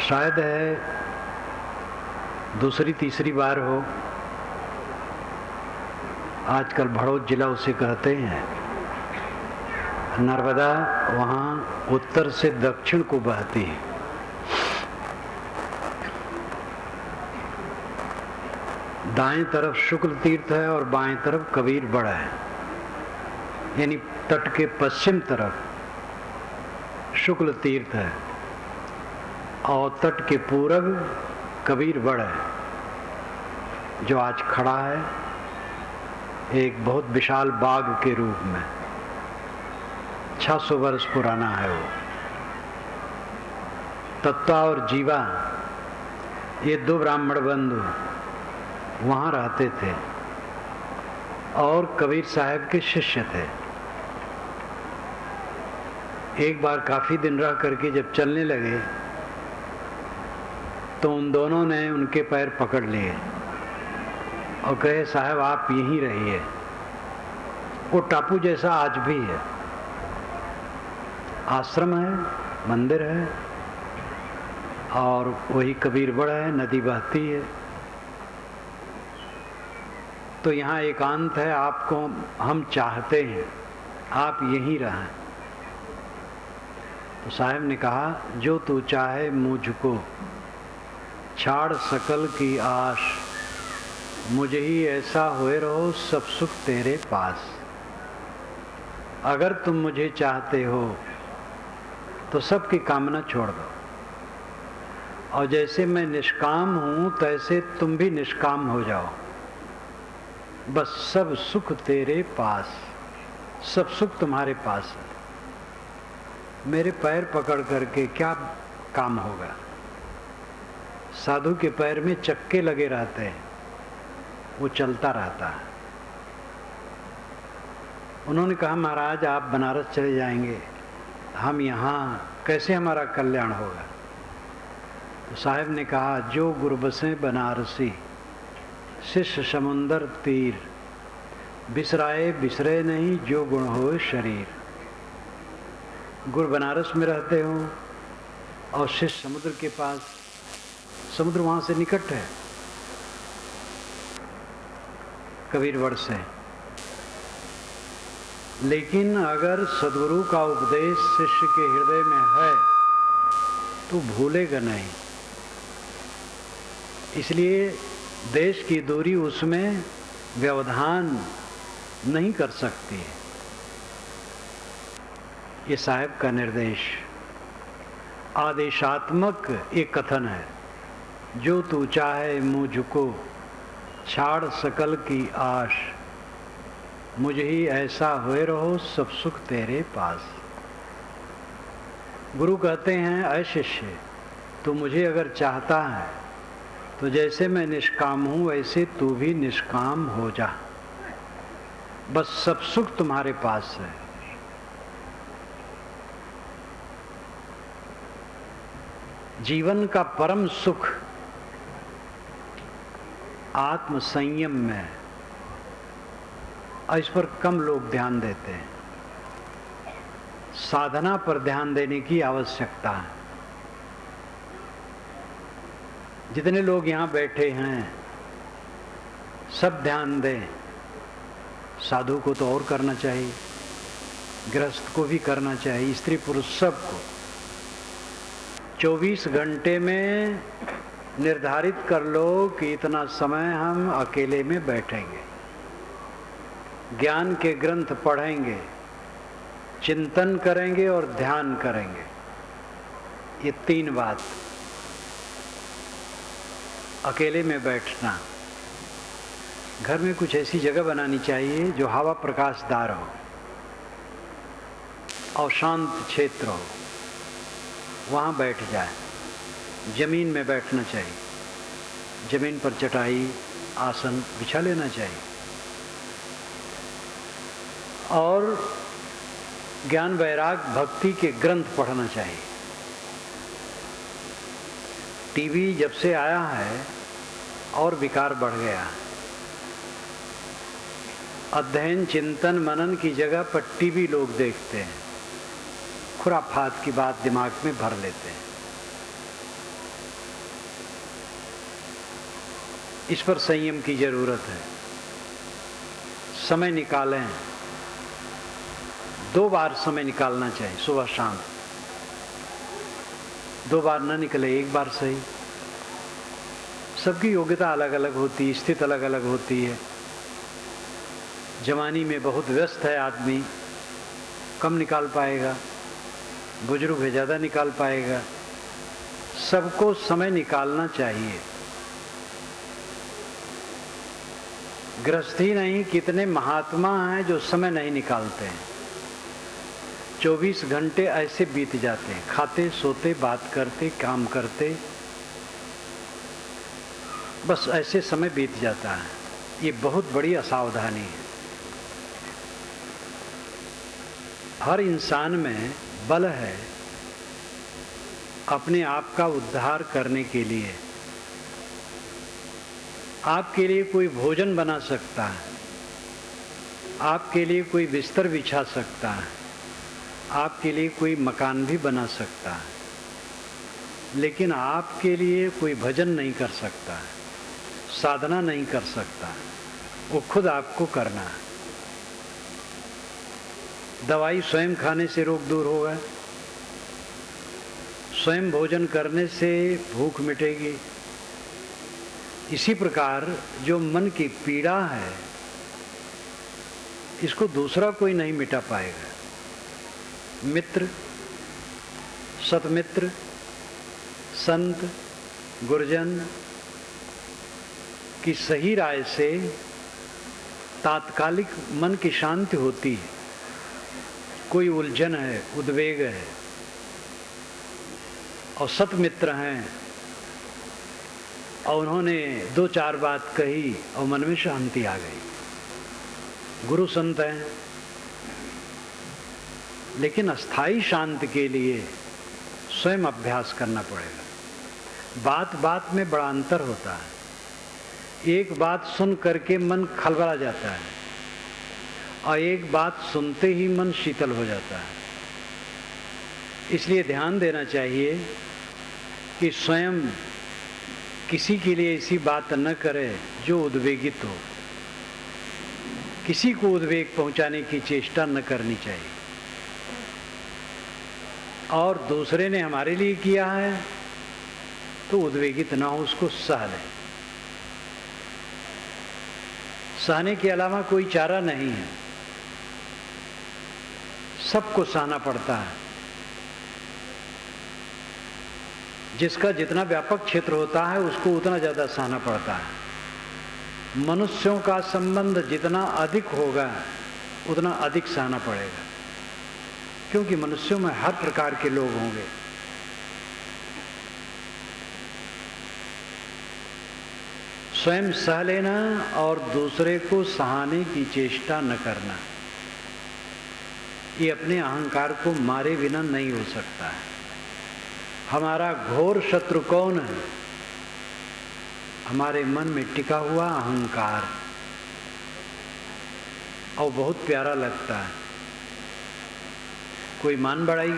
शायद है दूसरी तीसरी बार हो। आजकल भड़ोत जिला उसे कहते हैं। नर्मदा वहाँ उत्तर से दक्षिण को बहती है। दाएं तरफ शुक्ल तीर्थ है और बाएं तरफ कबीर बड़ा है। यानी तट के पश्चिम तरफ शुक्ल तीर्थ है और तट के पूरब कबीर बड़ा है, जो आज खड़ा है एक बहुत विशाल बाग के रूप में। 600 वर्ष पुराना है वो। तत्वा और जीवा ये दो ब्राह्मण बंधु वहाँ रहते थे और कबीर साहब के शिष्य थे। एक बार काफी दिन रह करके जब चलने लगे तो उन दोनों ने उनके पैर पकड़ लिए और कहे, साहब आप यहीं रहिए। वो टापू जैसा आज भी है, आश्रम है, मंदिर है और वही कबीर बड़ा है, नदी बहती है। तो यहाँ एकांत है, आपको हम चाहते हैं आप यहीं रहें। तो साहब ने कहा, जो तू चाहे मुझको छाड़ सकल की आश, मुझे ही ऐसा हुए रहो सब सुख तेरे पास। अगर तुम मुझे चाहते हो तो सबकी कामना छोड़ दो, और जैसे मैं निष्काम हूं तैसे तुम भी निष्काम हो जाओ। बस सब सुख तेरे पास, सब सुख तुम्हारे पास है। मेरे पैर पकड़ करके क्या काम होगा? साधु के पैर में चक्के लगे रहते हैं, वो चलता रहता है। उन्होंने कहा, महाराज आप बनारस चले जाएंगे, हम यहाँ कैसे हमारा कल्याण होगा? तो साहब ने कहा, जो गुरबसें बनारसी शिष्य समुंदर तीर, बिसराए बिसरे नहीं जो गुण हो शरीर। गुरु बनारस में रहते हो और शिष्य समुद्र के पास, समुद्र वहां से निकट है कबीरवड़ से। लेकिन अगर सद्गुरु का उपदेश शिष्य के हृदय में है तो भूलेगा नहीं। इसलिए देश की दूरी उसमें व्यवधान नहीं कर सकती है। ये साहब का निर्देश आदेशात्मक एक कथन है, जो तू चाहे मुझको छाड़ सकल की आश, मुझे ही ऐसा हुए रहो सब सुख तेरे पास। गुरु कहते हैं, ऐ शिष्य तू मुझे अगर चाहता है तो जैसे मैं निष्काम हूं वैसे तू भी निष्काम हो जा। बस सब सुख तुम्हारे पास है। जीवन का परम सुख आत्म संयम में है और इस पर कम लोग ध्यान देते हैं। साधना पर ध्यान देने की आवश्यकता है। जितने लोग यहाँ बैठे हैं सब ध्यान दें। साधु को तो और करना चाहिए, गृहस्थ को भी करना चाहिए, स्त्री पुरुष सबको। 24 घंटे में निर्धारित कर लो कि इतना समय हम अकेले में बैठेंगे, ज्ञान के ग्रंथ पढ़ेंगे, चिंतन करेंगे और ध्यान करेंगे। ये 3 बात। अकेले में बैठना, घर में कुछ ऐसी जगह बनानी चाहिए जो हवा प्रकाशदार हो और शांत क्षेत्र हो, वहाँ बैठ जाए। जमीन में बैठना चाहिए, जमीन पर चटाई आसन बिछा लेना चाहिए और ज्ञान वैराग भक्ति के ग्रंथ पढ़ना चाहिए। टीवी जब से आया है और विकार बढ़ गया। अध्ययन चिंतन मनन की जगह पर टीवी लोग देखते हैं, खुराफात की बात दिमाग में भर लेते हैं। इस पर संयम की जरूरत है। समय निकालें, 2 बार समय निकालना चाहिए, सुबह शाम। 2 बार न निकले, 1 बार सही। सबकी योग्यता अलग अलग होती है, स्थिति अलग अलग होती है। जवानी में बहुत व्यस्त है आदमी, कम निकाल पाएगा, बुजुर्ग है ज़्यादा निकाल पाएगा। सबको समय निकालना चाहिए। गृहस्थी नहीं, कितने महात्मा हैं जो समय नहीं निकालते हैं। 24 घंटे ऐसे बीत जाते हैं, खाते सोते बात करते काम करते, बस ऐसे समय बीत जाता है। ये बहुत बड़ी असावधानी है। हर इंसान में बल है अपने आप का उद्धार करने के लिए। आपके लिए कोई भोजन बना सकता है, आपके लिए कोई बिस्तर बिछा सकता है, आपके लिए कोई मकान भी बना सकता है, लेकिन आपके लिए कोई भजन नहीं कर सकता है, साधना नहीं कर सकता। वो खुद आपको करना है। दवाई स्वयं खाने से रोग दूर होगा, स्वयं भोजन करने से भूख मिटेगी। इसी प्रकार जो मन की पीड़ा है, इसको दूसरा कोई नहीं मिटा पाएगा। मित्र, सतमित्र, संत, गुरुजन की सही राय से तात्कालिक मन की शांति होती है। कोई उलझन है, उद्वेग है, और सतमित्र हैं और उन्होंने 2-4 बात कही और मन में शांति आ गई। गुरु संत हैं, लेकिन अस्थाई शांति के लिए स्वयं अभ्यास करना पड़ेगा। बात बात में बड़ा अंतर होता है। एक बात सुन करके मन खलबला जाता है और एक बात सुनते ही मन शीतल हो जाता है। इसलिए ध्यान देना चाहिए कि स्वयं किसी के लिए ऐसी बात न करे जो उद्वेगित हो। किसी को उद्वेग पहुंचाने की चेष्टा न करनी चाहिए। और दूसरे ने हमारे लिए किया है तो उद्वेगित ना हो, उसको सह लें। सहने के अलावा कोई चारा नहीं है, सबको सहना पड़ता है। जिसका जितना व्यापक क्षेत्र होता है उसको उतना ज़्यादा सहना पड़ता है। मनुष्यों का संबंध जितना अधिक होगा उतना अधिक सहना पड़ेगा, क्योंकि मनुष्यों में हर प्रकार के लोग होंगे। स्वयं सह लेना और दूसरे को सहाने की चेष्टा न करना, ये अपने अहंकार को मारे बिना नहीं हो सकता है। हमारा घोर शत्रु कौन है? हमारे मन में टिका हुआ अहंकार। और बहुत प्यारा लगता है, कोई मान बढ़ाई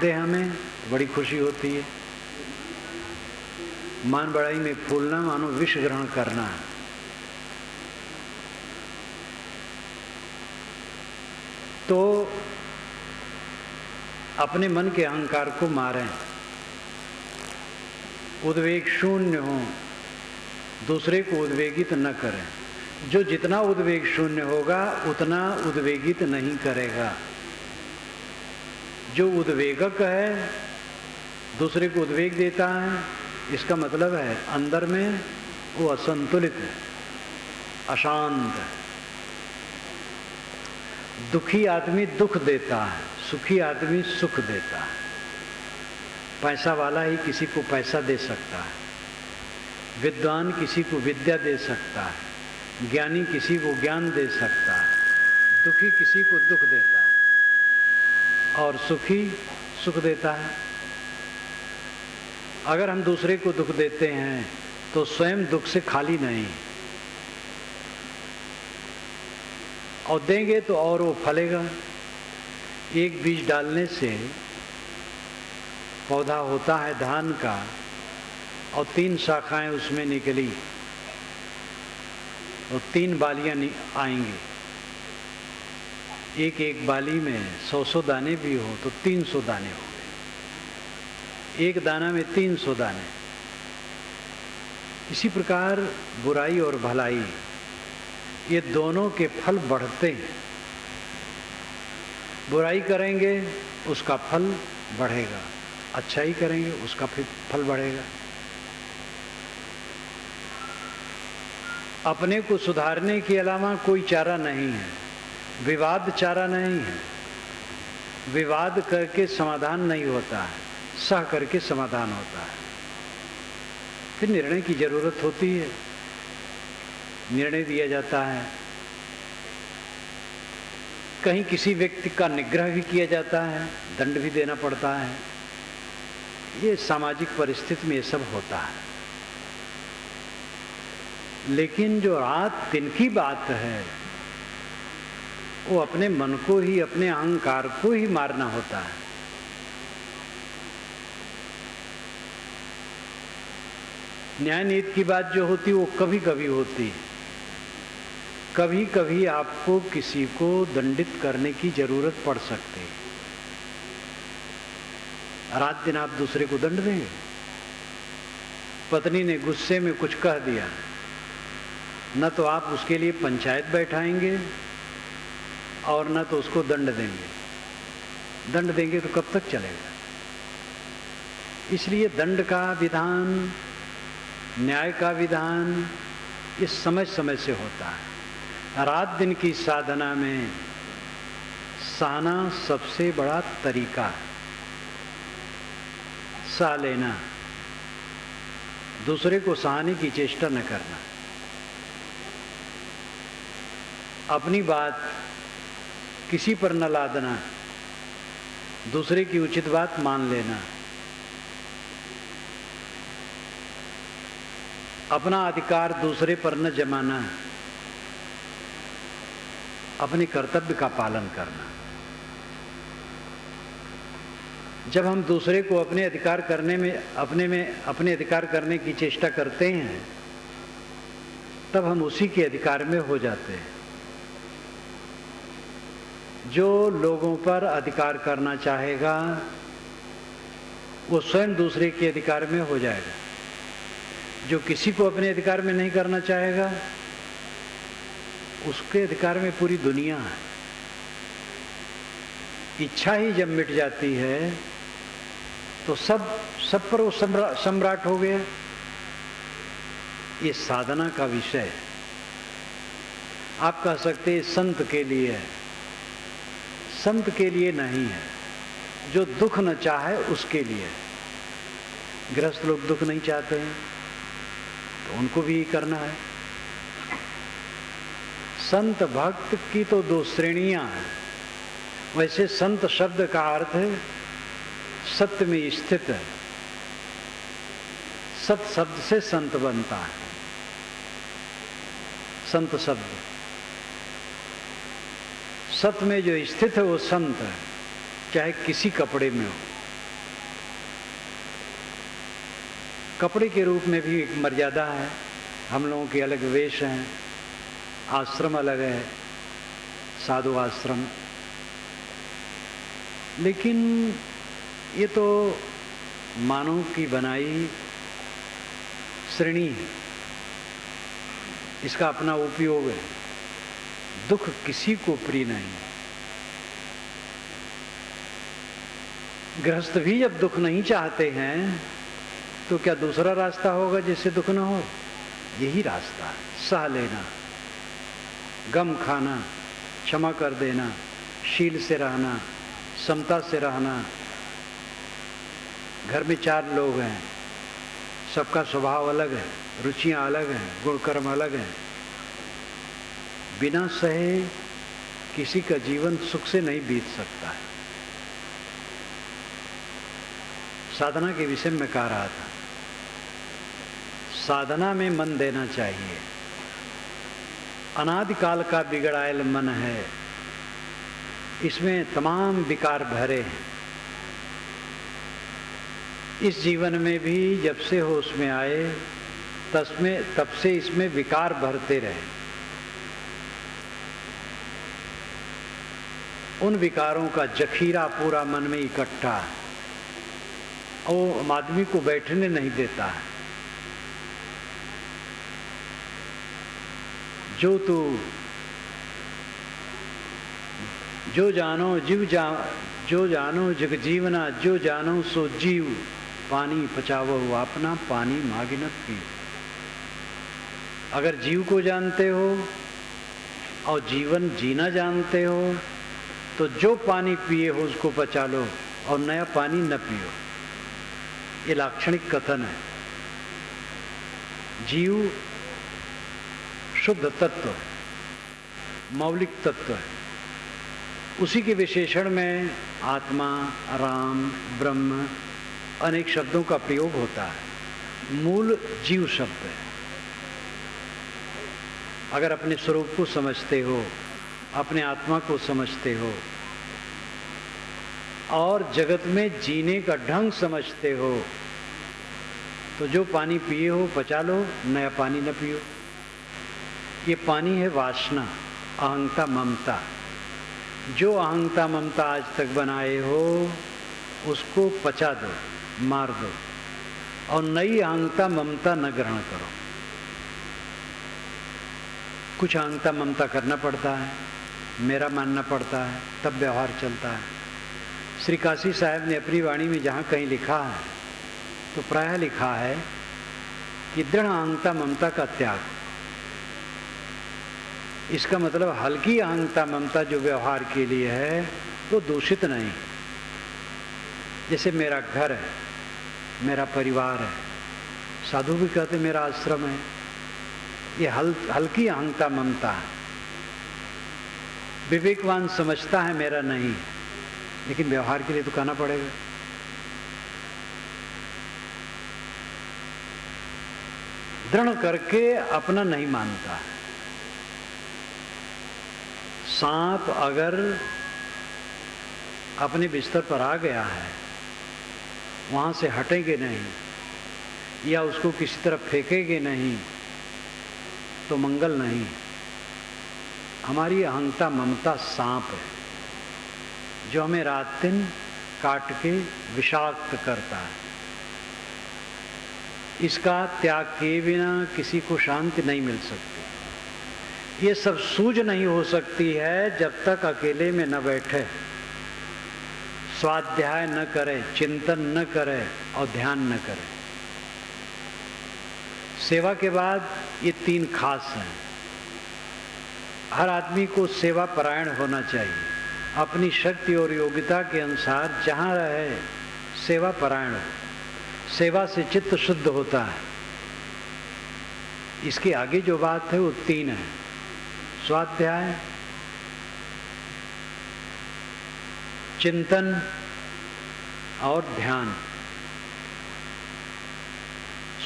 दे हमें, बड़ी खुशी होती है। मान बढ़ाई में फूलना मानो विष ग्रहण करना है। तो अपने मन के अहंकार को मारें, उद्वेग शून्य हो, दूसरे को उद्वेगित न करें। जो जितना उद्वेग शून्य होगा उतना उद्वेगित नहीं करेगा। जो उद्वेगक है, दूसरे को उद्वेग देता है, इसका मतलब है अंदर में वो असंतुलित है, अशांत है। दुखी आदमी दुख देता है, सुखी आदमी सुख देता है। पैसा वाला ही किसी को पैसा दे सकता है, विद्वान किसी को विद्या दे सकता है, ज्ञानी किसी को ज्ञान दे सकता है, दुखी किसी को दुख देता है और सुखी सुख देता है। अगर हम दूसरे को दुख देते हैं तो स्वयं दुख से खाली नहीं, और देंगे तो और वो फलेगा। एक बीज डालने से पौधा होता है धान का, और 3 शाखाएं उसमें निकली, और 3 बालियां आएंगी। एक एक बाली में 100 दाने भी हो तो 300 दाने हो गए। एक दाना में 300 दाने। इसी प्रकार बुराई और भलाई, ये दोनों के फल बढ़ते हैं। बुराई करेंगे उसका फल बढ़ेगा, अच्छाई करेंगे उसका फिर फल बढ़ेगा। अपने को सुधारने के अलावा कोई चारा नहीं है। विवाद चारा नहीं है। विवाद करके समाधान नहीं होता है, सह करके समाधान होता है। फिर निर्णय की जरूरत होती है, निर्णय दिया जाता है। कहीं किसी व्यक्ति का निग्रह भी किया जाता है, दंड भी देना पड़ता है। ये सामाजिक परिस्थिति में ये सब होता है। लेकिन जो रात दिन की बात है, वो अपने मन को ही, अपने अहंकार को ही मारना होता है। न्याय नीति की बात जो होती वो कभी कभी होती है। कभी कभी आपको किसी को दंडित करने की जरूरत पड़ सकती है। रात दिन आप दूसरे को दंड देंगे। पत्नी ने गुस्से में कुछ कह दिया, न तो आप उसके लिए पंचायत बैठाएंगे और न तो उसको दंड देंगे। दंड देंगे तो कब तक चलेगा? इसलिए दंड का विधान, न्याय का विधान, ये समय समय से होता है। रात दिन की साधना में सहना सबसे बड़ा तरीका है। सह लेना, दूसरे को सहाने की चेष्टा न करना, अपनी बात किसी पर न लादना, दूसरे की उचित बात मान लेना, अपना अधिकार दूसरे पर न जमाना, अपने कर्तव्य का पालन करना। जब हम दूसरे को अपने अधिकार करने में अपने अधिकार करने की चेष्टा करते हैं, तब हम उसी के अधिकार में हो जाते हैं। जो लोगों पर अधिकार करना चाहेगा वो स्वयं दूसरे के अधिकार में हो जाएगा। जो किसी को अपने अधिकार में नहीं करना चाहेगा, उसके अधिकार में पूरी दुनिया है। इच्छा ही जब मिट जाती है तो सब पर वो सम्राट हो गया। ये साधना का विषय है। आप कह सकते हैं संत के लिए है। संत के लिए नहीं है, जो दुख न चाहे उसके लिए। गृहस्थ लोग दुख नहीं चाहते हैं तो उनको भी करना है। संत भक्त की तो 2 श्रेणियां हैं। वैसे संत शब्द का अर्थ है सत्य में स्थित है। सत शब्द से संत बनता है। संत शब्द सत्य में जो स्थित है वो संत है, चाहे किसी कपड़े में हो। कपड़े के रूप में भी एक मर्यादा है। हम लोगों के अलग वेश हैं, आश्रम अलग है, साधु आश्रम। लेकिन ये तो मानव की बनाई श्रेणी है, इसका अपना उपयोग है। दुख किसी को प्रिय नहीं। गृहस्थ भी जब दुख नहीं चाहते हैं तो क्या दूसरा रास्ता होगा जिससे दुख न हो? यही रास्ता है। सह लेना, गम खाना, क्षमा कर देना, शील से रहना, समता से रहना। घर में 4 लोग हैं, सबका स्वभाव अलग है, रुचियां अलग हैं, गुण कर्म अलग हैं। बिना सहे किसी का जीवन सुख से नहीं बीत सकता है। साधना के विषय में कह रहा था, साधना में मन देना चाहिए। अनादिकाल का बिगड़ायल मन है, इसमें तमाम विकार भरे हैं। इस जीवन में भी जब से होश में आए तब से इसमें विकार भरते रहे। उन विकारों का जखीरा पूरा मन में इकट्ठा है, वो आदमी को बैठने नहीं देता है। जो जानो जग जीवना, जो जानो सो जीव, पानी पचावो अपना, पानी मागिनत पी। अगर जीव को जानते हो और जीवन जीना जानते हो तो जो पानी पिए हो उसको पचा लो और नया पानी न पियो। ये लाक्षणिक कथन है। जीव शुद्ध तत्व, मौलिक तत्व है। उसी के विशेषण में आत्मा, राम, ब्रह्म अनेक शब्दों का प्रयोग होता है। मूल जीव शब्द है। अगर अपने स्वरूप को समझते हो, अपने आत्मा को समझते हो और जगत में जीने का ढंग समझते हो तो जो पानी पिए हो पचा लो, नया पानी न पियो। ये पानी है वासना, अहंता, ममता। जो अहंता ममता आज तक बनाए हो उसको पचा दो, मार दो और नई अहंता ममता न ग्रहण करो। कुछ अहंता ममता करना पड़ता है, मेरा मानना पड़ता है, तब व्यवहार चलता है। श्री काशी साहब ने अपनी वाणी में जहाँ कहीं लिखा है तो प्रायः लिखा है कि दृढ़ अहंता ममता का त्याग। इसका मतलब हल्की अहंता ममता जो व्यवहार के लिए है वो दूषित नहीं। जैसे मेरा घर है, मेरा परिवार है, साधु भी कहते मेरा आश्रम है, ये हल्की अहंता ममता है। विवेकवान समझता है मेरा नहीं, लेकिन व्यवहार के लिए तो कहना पड़ेगा। दृढ़ करके अपना नहीं मानता है। सांप अगर अपने बिस्तर पर आ गया है, वहां से हटेंगे नहीं या उसको किसी तरफ फेंकेंगे नहीं तो मंगल नहीं। हमारी अहंता ममता सांप है जो हमें रात दिन काट के विषाक्त करता है। इसका त्याग किए बिना किसी को शांति नहीं मिल सकती। ये सब सूझ नहीं हो सकती है जब तक अकेले में न बैठे, स्वाध्याय न करे, चिंतन न करे और ध्यान न करे। सेवा के बाद ये तीन खास हैं। हर आदमी को सेवा परायण होना चाहिए। अपनी शक्ति और योग्यता के अनुसार जहाँ रहे सेवा परायण हो। सेवा से चित्त शुद्ध होता है। इसके आगे जो बात है वो तीन है: स्वाध्याय, चिंतन और ध्यान।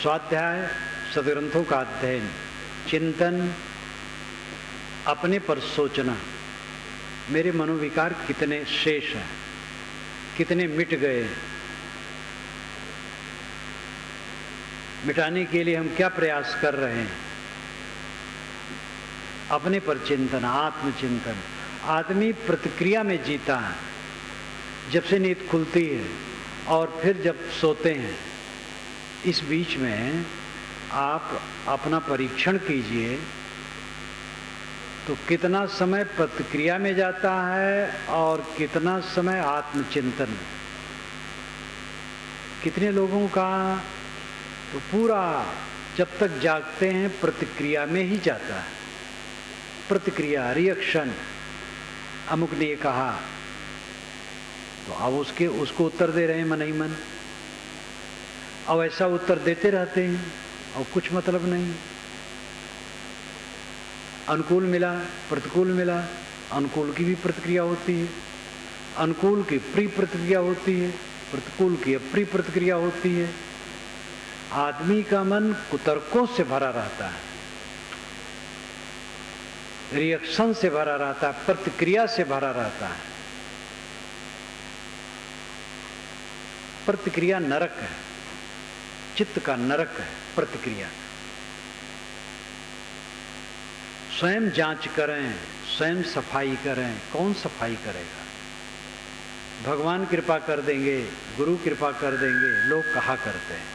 स्वाध्याय सदग्रंथों का अध्ययन, चिंतन अपने पर सोचना, मेरे मनोविकार कितने शेष हैं, कितने मिट गए, मिटाने के लिए हम क्या प्रयास कर रहे हैं। अपने पर चिंतन, आत्मचिंतन। आदमी प्रतिक्रिया में जीता है। जब से नींद खुलती है और फिर जब सोते हैं, इस बीच में आप अपना परीक्षण कीजिए तो कितना समय प्रतिक्रिया में जाता है और कितना समय आत्मचिंतन में। कितने लोगों का तो पूरा जब तक जागते हैं प्रतिक्रिया में ही जाता है। प्रतिक्रिया, रिएक्शन। अमुक ने ये कहा तो अब उसको उत्तर दे रहे हैं मन ही मन। अब ऐसा उत्तर देते रहते हैं और कुछ मतलब नहीं। अनुकूल मिला, प्रतिकूल मिला, अनुकूल की भी प्रतिक्रिया होती है, अनुकूल की प्री प्रतिक्रिया होती है, प्रतिकूल की अप्रिय प्रतिक्रिया होती है। आदमी का मन कुतर्कों से भरा रहता है, रिएक्शन से भरा रहता है, प्रतिक्रिया से भरा रहता है। प्रतिक्रिया नरक है, चित्त का नरक है प्रतिक्रिया। स्वयं जांच करें, स्वयं सफाई करें। कौन सफाई करेगा? भगवान कृपा कर देंगे, गुरु कृपा कर देंगे, लोग कहा करते हैं।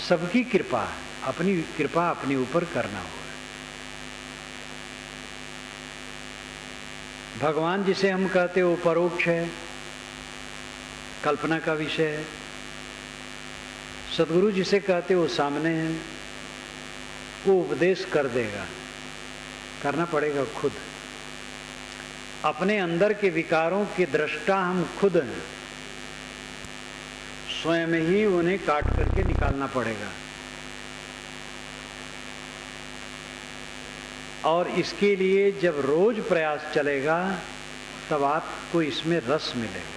सबकी कृपा, अपनी कृपा अपने ऊपर करना होगा। भगवान जिसे हम कहते वो परोक्ष है, कल्पना का विषय है। सदगुरु जिसे कहते वो सामने है, वो उपदेश कर देगा, करना पड़ेगा खुद। अपने अंदर के विकारों के दृष्टा हम खुद हैं, स्वयं ही उन्हें काट करके निकालना पड़ेगा। और इसके लिए जब रोज प्रयास चलेगा तब आपको इसमें रस मिलेगा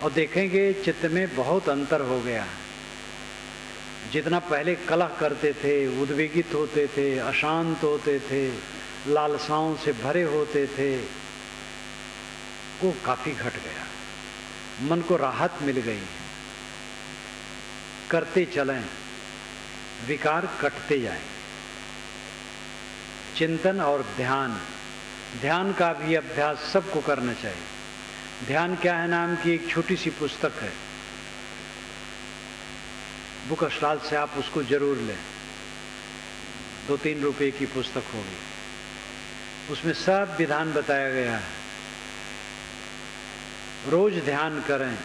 और देखेंगे चित्त में बहुत अंतर हो गया। जितना पहले कलह करते थे, उद्वेगित होते थे, अशांत होते थे, लालसाओं से भरे होते थे, वो काफी घट गया। मन को राहत मिल गई। करते चलें, विकार कटते जाएं। चिंतन और ध्यान, ध्यान का भी अभ्यास सबको करना चाहिए। ध्यान क्या है नाम की एक छोटी सी पुस्तक है, बुक स्टॉल से आप उसको जरूर लें। 2-3 रुपए की पुस्तक होगी, उसमें सब विधान बताया गया है। रोज ध्यान करें,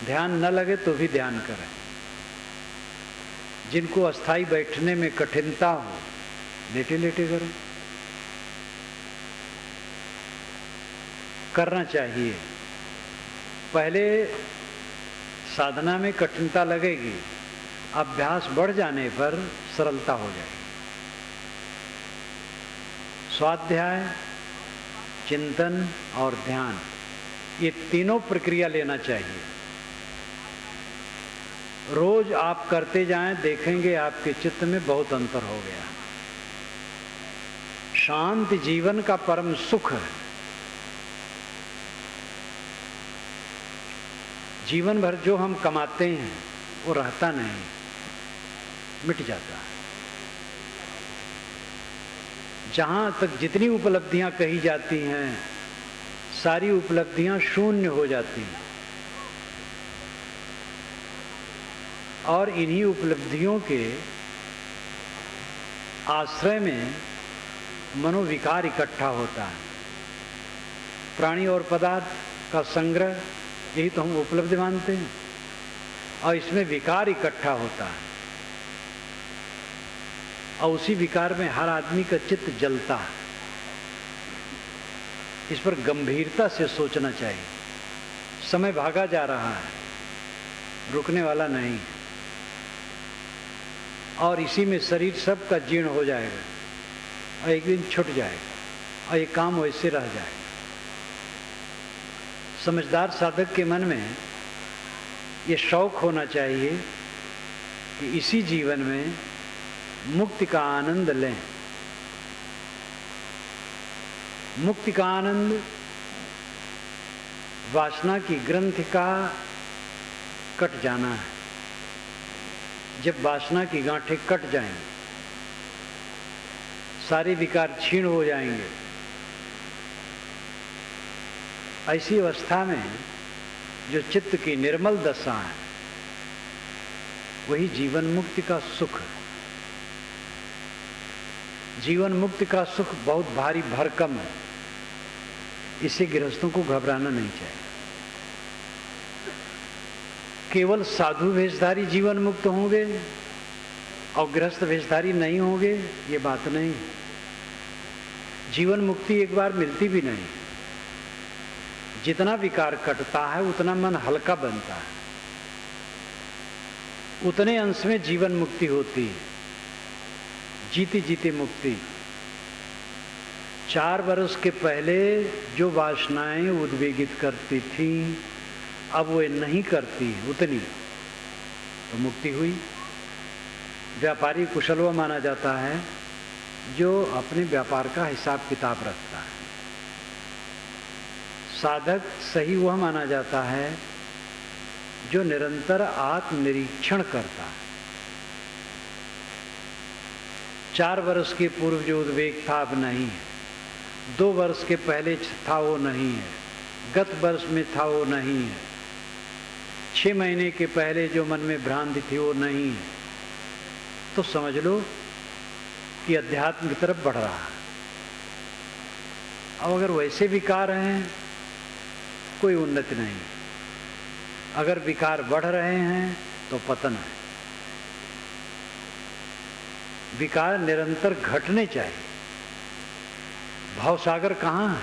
ध्यान न लगे तो भी ध्यान करें। जिनको अस्थाई बैठने में कठिनता हो, लेटे लेटे करें, करना चाहिए। पहले साधना में कठिनता लगेगी, अभ्यास बढ़ जाने पर सरलता हो जाएगी। स्वाध्याय, चिंतन और ध्यान, ये तीनों प्रक्रिया लेना चाहिए। रोज आप करते जाएं, देखेंगे आपके चित्त में बहुत अंतर हो गया। शांत जीवन का परम सुख है। जीवन भर जो हम कमाते हैं वो रहता नहीं, मिट जाता है। जहां तक जितनी उपलब्धियां कही जाती हैं, सारी उपलब्धियां शून्य हो जाती हैं और इन्हीं उपलब्धियों के आश्रय में मनोविकार इकट्ठा होता है। प्राणी और पदार्थ का संग्रह, यही तो हम उपलब्धि मानते हैं, और इसमें विकार इकट्ठा होता है और उसी विकार में हर आदमी का चित्त जलता है। इस पर गंभीरता से सोचना चाहिए। समय भागा जा रहा है, रुकने वाला नहीं, और इसी में शरीर सबका जीर्ण हो जाएगा और एक दिन छूट जाएगा और ये काम वैसे रह जाएगा। समझदार साधक के मन में ये शौक होना चाहिए कि इसी जीवन में मुक्ति का आनंद लें। मुक्ति का आनंद वासना की ग्रंथि का कट जाना है। जब वासना की गांठें कट जाएंगी, सारे विकार क्षीण हो जाएंगे। ऐसी अवस्था में जो चित्त की निर्मल दशा है, वही जीवन मुक्ति का सुख है। जीवन मुक्ति का सुख बहुत भारी भरकम है, इससे गृहस्थों को घबराना नहीं चाहिए। केवल साधु वेशधारी जीवन मुक्त होंगे और गृहस्थ वेशधारी नहीं होंगे, ये बात नहीं। जीवन मुक्ति एक बार मिलती भी नहीं। जितना विकार कटता है उतना मन हल्का बनता है, उतने अंश में जीवन मुक्ति होती है। जीते जीते मुक्ति। 4 वर्ष के पहले जो वासनाएं उद्वेगित करती थी, अब वो नहीं करती उतनी, तो मुक्ति हुई। व्यापारी कुशलवा माना जाता है जो अपने व्यापार का हिसाब किताब रखता है। साधक सही वह माना जाता है जो निरंतर आत्मनिरीक्षण करता है। 4 वर्ष के पूर्व जो उद्वेग था अब नहीं है, 2 वर्ष के पहले था वो नहीं है, गत वर्ष में था वो नहीं है, 6 महीने के पहले जो मन में भ्रांति थी वो नहीं है, तो समझ लो कि अध्यात्म की तरफ बढ़ रहा है। अब अगर वैसे विकार हैं कोई उन्नति नहीं, अगर विकार बढ़ रहे हैं तो पतन है। विकार निरंतर घटने चाहिए। भवसागर कहाँ है?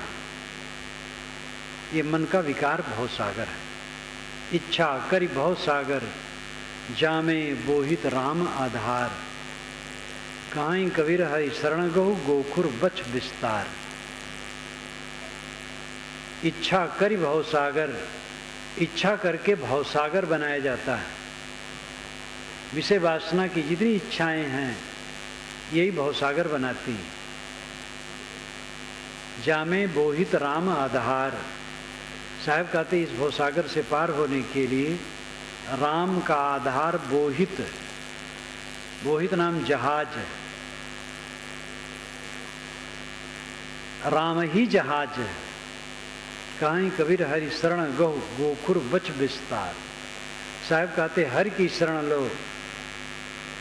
ये मन का विकार भवसागर है। इच्छा करि भवसागर, जामे बोहित राम आधार। कहीं कबीर हरि शरण गहु, गोखुर बच विस्तार। इच्छा करि भवसागर, इच्छा करके भवसागर बनाया जाता है। विषय वासना की जितनी इच्छाएं हैं यही भवसागर बनाती हैं। जामे बोहित राम आधार। साहब कहते इस भवसागर से पार होने के लिए राम का आधार बोहित, बोहित नाम जहाज है, राम ही जहाज है। कहीं कबीर हरि शरण गहु, गोखुर बच विस्तार। साहब कहते हरि की शरण लो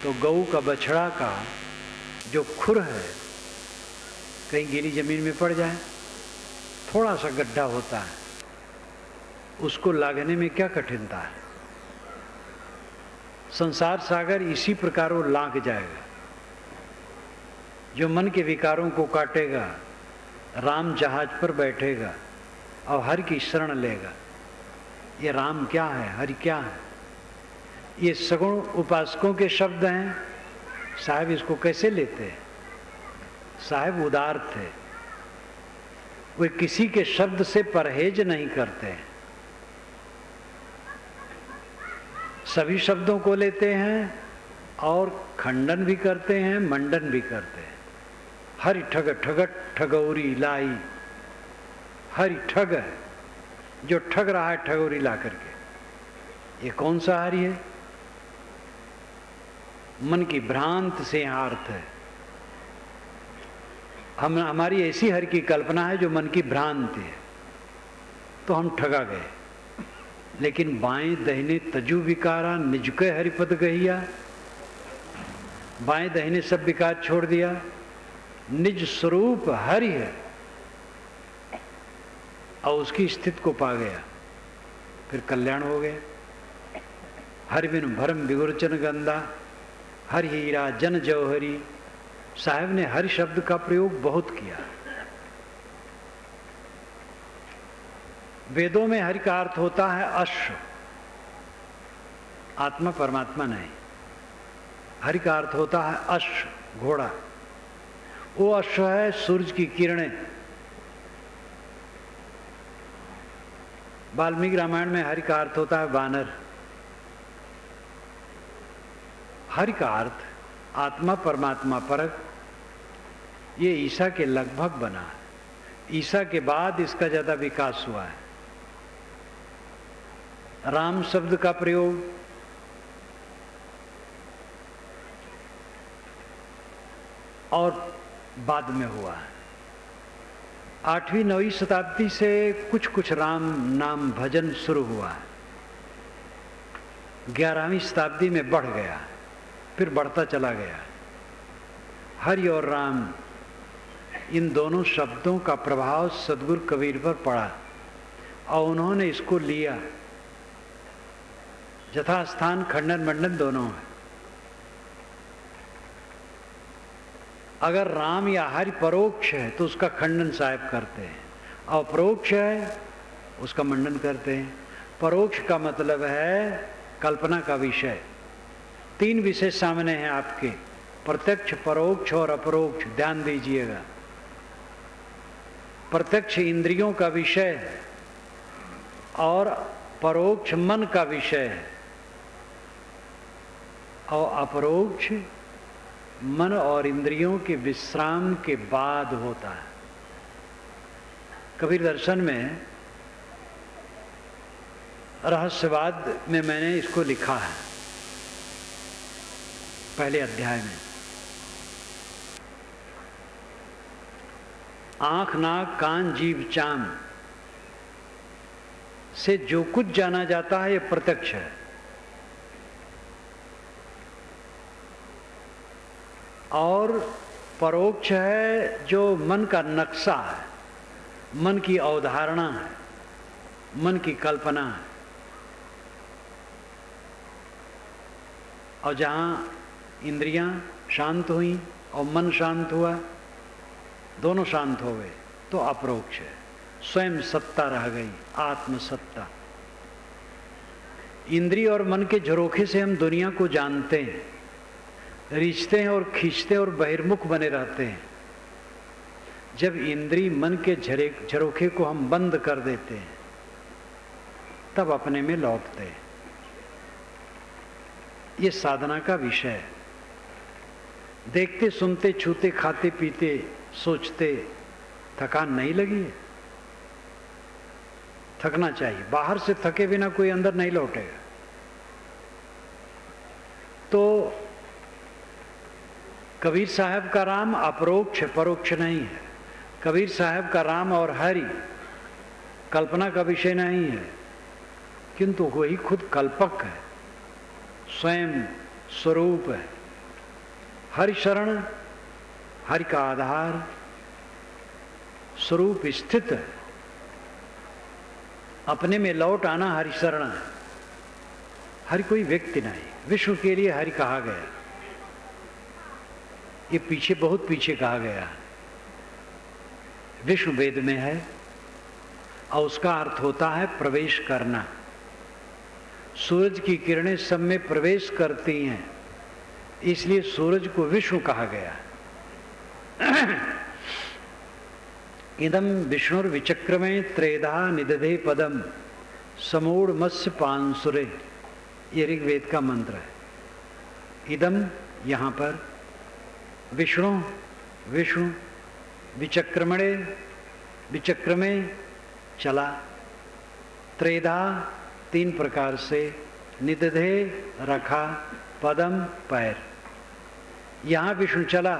तो गऊ का बछड़ा का जो खुर है कहीं गीली जमीन में पड़ जाए, थोड़ा सा गड्ढा होता है, उसको लागने में क्या कठिनता है। संसार सागर इसी प्रकार वो लांघ जाएगा। जो मन के विकारों को काटेगा, राम जहाज पर बैठेगा और हरि की शरण लेगा। ये राम क्या है, हरि क्या है? ये सगुण उपासकों के शब्द हैं। साहब इसको कैसे लेते हैं? साहब उदार थे, वे किसी के शब्द से परहेज नहीं करते हैं। सभी शब्दों को लेते हैं और खंडन भी करते हैं, मंडन भी करते हैं। हरि ठग ठगट ठगौरी लाई। हरि ठग है, जो ठग रहा है ठगौरी ला करके। ये कौन सा हरि है? मन की भ्रांत से यहाँ अर्थ है। हमारी ऐसी हरि की कल्पना है जो मन की भ्रांति है, तो हम ठगा गए। लेकिन बाएं दहिने तजु विकारा, निजके हरिपद गहिया। बाएं दहिने सब विकार छोड़ दिया, निज स्वरूप हरि है और उसकी स्थिति को पा गया, फिर कल्याण हो गया। हरि बिन भरम विगुरचन गंदा, हरि हीरा जन जौहरी। साहब ने हरि शब्द का प्रयोग बहुत किया। वेदों में हरि का अर्थ होता है अश्व, आत्मा परमात्मा नहीं। हरि का अर्थ होता है अश्व, घोड़ा। वो अश्व है सूरज की किरणें। वाल्मीकि रामायण में हरि का अर्थ होता है वानर। हरि का अर्थ आत्मा परमात्मा परक। ये ईसा के लगभग बना है। ईसा के बाद इसका ज्यादा विकास हुआ है। राम शब्द का प्रयोग और बाद में हुआ है। 8वीं 9वीं शताब्दी से कुछ कुछ राम नाम भजन शुरू हुआ है। 11वीं शताब्दी में बढ़ गया, फिर बढ़ता चला गया। हरि और राम, इन दोनों शब्दों का प्रभाव सदगुरु कबीर पर पड़ा और उन्होंने इसको लिया। यथास्थान खंडन मंडन दोनों है। अगर राम या हरि परोक्ष है तो उसका खंडन साहब करते हैं, और परोक्ष है उसका मंडन करते हैं। परोक्ष का मतलब है कल्पना का विषय। 3 विषय सामने हैं आपके, प्रत्यक्ष, परोक्ष और अपरोक्ष। ध्यान दीजिएगा। प्रत्यक्ष इंद्रियों का विषय है और परोक्ष मन का विषय है, और अपरोक्ष मन और इंद्रियों के विश्राम के बाद होता है। कबीर दर्शन में रहस्यवाद में मैंने इसको लिखा है, पहले अध्याय में। आंख नाक कान जीभ चाम, से जो कुछ जाना जाता है ये प्रत्यक्ष है। और परोक्ष है जो मन का नक्शा है, मन की अवधारणा है, मन की कल्पना है। और जहाँ इंद्रियां शांत हुई और मन शांत हुआ, दोनों शांत हो गए, तो अपरोक्ष है। स्वयं सत्ता रह गई, आत्म सत्ता। इंद्रिय और मन के झरोखे से हम दुनिया को जानते हैं, रिश्ते हैं और खींचते हैं और बहिर्मुख बने रहते हैं। जब इंद्रिय मन के झरोखे को हम बंद कर देते हैं, तब अपने में लौटते हैं। ये साधना का विषय है। देखते सुनते छूते खाते पीते सोचते थकान नहीं लगी है? थकना चाहिए। बाहर से थके बिना कोई अंदर नहीं लौटेगा। तो कबीर साहब का राम अपरोक्ष परोक्ष नहीं है। कबीर साहब का राम और हरि कल्पना का विषय नहीं है, किंतु वही खुद कल्पक है, स्वयं स्वरूप है। हरि शरण, हरि का आधार, स्वरूप स्थित है। अपने में लौट आना हरि शरण है। हरि कोई व्यक्ति नहीं, विष्णु के लिए हरि कहा गया। ये पीछे, बहुत पीछे कहा गया है। विष्णु वेद में है और उसका अर्थ होता है प्रवेश करना। सूरज की किरणें सब में प्रवेश करती हैं, इसलिए सूरज को विष्णु कहा गया। इदम विष्णुर विचक्रमे त्रेधा निदधे पदम समूढ़ मत्स्य पांसुरे, ये ऋग्वेद का मंत्र है। इदम यहाँ पर विष्णु, विष्णु विचक्रमणे, विचक्रमे चला, त्रेधा तीन प्रकार से, निदधे रखा, पदम पैर। यहाँ विष्णु चला,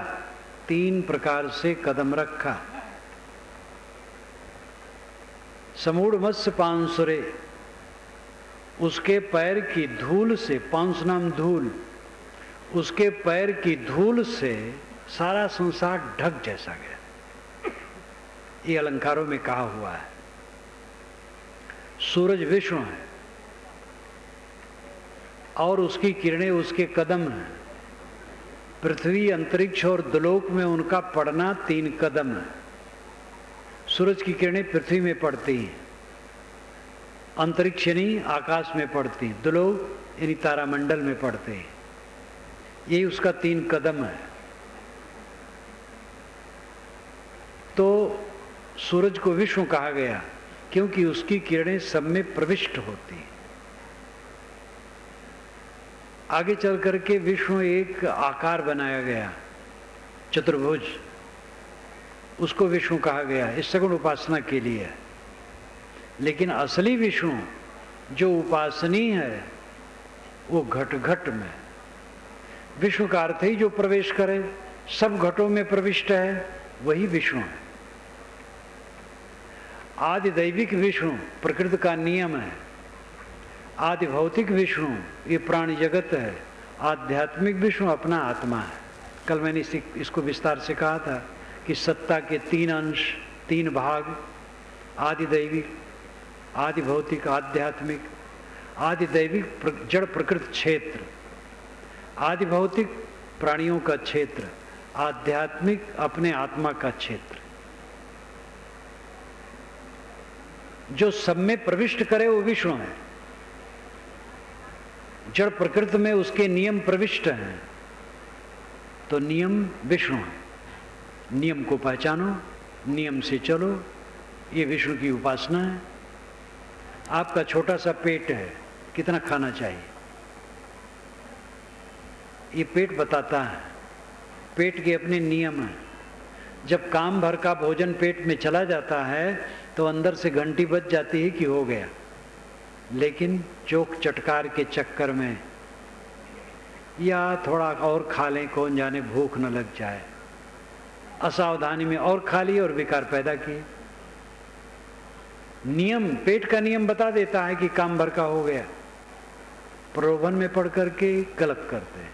तीन प्रकार से कदम रखा। समूढ़ मत्स्य पांसुरे, उसके पैर की धूल से, पांस नाम धूल, उसके पैर की धूल से सारा संसार ढक जैसा गया। ये अलंकारों में कहा हुआ है। सूरज विष्णु है और उसकी किरणें उसके कदम हैं। पृथ्वी, अंतरिक्ष और दुलोक में उनका पड़ना तीन कदम है। सूरज की किरणें पृथ्वी में पड़ती हैं, अंतरिक्ष यानी आकाश में पड़ती हैं, दुलोक यानी तारामंडल में पड़ते हैं। यही उसका तीन कदम है। तो सूरज को विष्णु कहा गया क्योंकि उसकी किरणें सब में प्रविष्ट होती हैं। आगे चल करके विष्णु एक आकार बनाया गया, चतुर्भुज, उसको विष्णु कहा गया। इस सगुण उपासना के लिए है। लेकिन असली विष्णु जो उपासनीय है वो घट घट में। विष्णु का अर्थ ही जो प्रवेश करे, सब घटों में प्रविष्ट है, वही विष्णु है। आदि दैविक विष्णु प्रकृति का नियम है। आदि भौतिक विष्णु ये प्राणी जगत है। आध्यात्मिक विष्णु अपना आत्मा है। कल मैंने इसको विस्तार से कहा था कि सत्ता के तीन अंश, तीन भाग, आदि दैविक, आदि भौतिक, आध्यात्मिक। आदि दैविक जड़ प्रकृति क्षेत्र, आदि भौतिक प्राणियों का क्षेत्र, आध्यात्मिक अपने आत्मा का क्षेत्र। जो सब में प्रविष्ट करे वो विष्णु है। जड़ प्रकृति में उसके नियम प्रविष्ट हैं, तो नियम विष्णु है। नियम को पहचानो, नियम से चलो, ये विष्णु की उपासना है। आपका छोटा सा पेट है, कितना खाना चाहिए ये पेट बताता है। पेट के अपने नियम हैं। जब काम भर का भोजन पेट में चला जाता है तो अंदर से घंटी बज जाती है कि हो गया। लेकिन चोक चटकार के चक्कर में या थोड़ा और खा लें, कौन जाने भूख न लग जाए, असावधानी में और खा लिए और विकार पैदा किए। नियम, पेट का नियम बता देता है कि काम भर का हो गया। प्रलोभन में पड़ करके गलत करते हैं।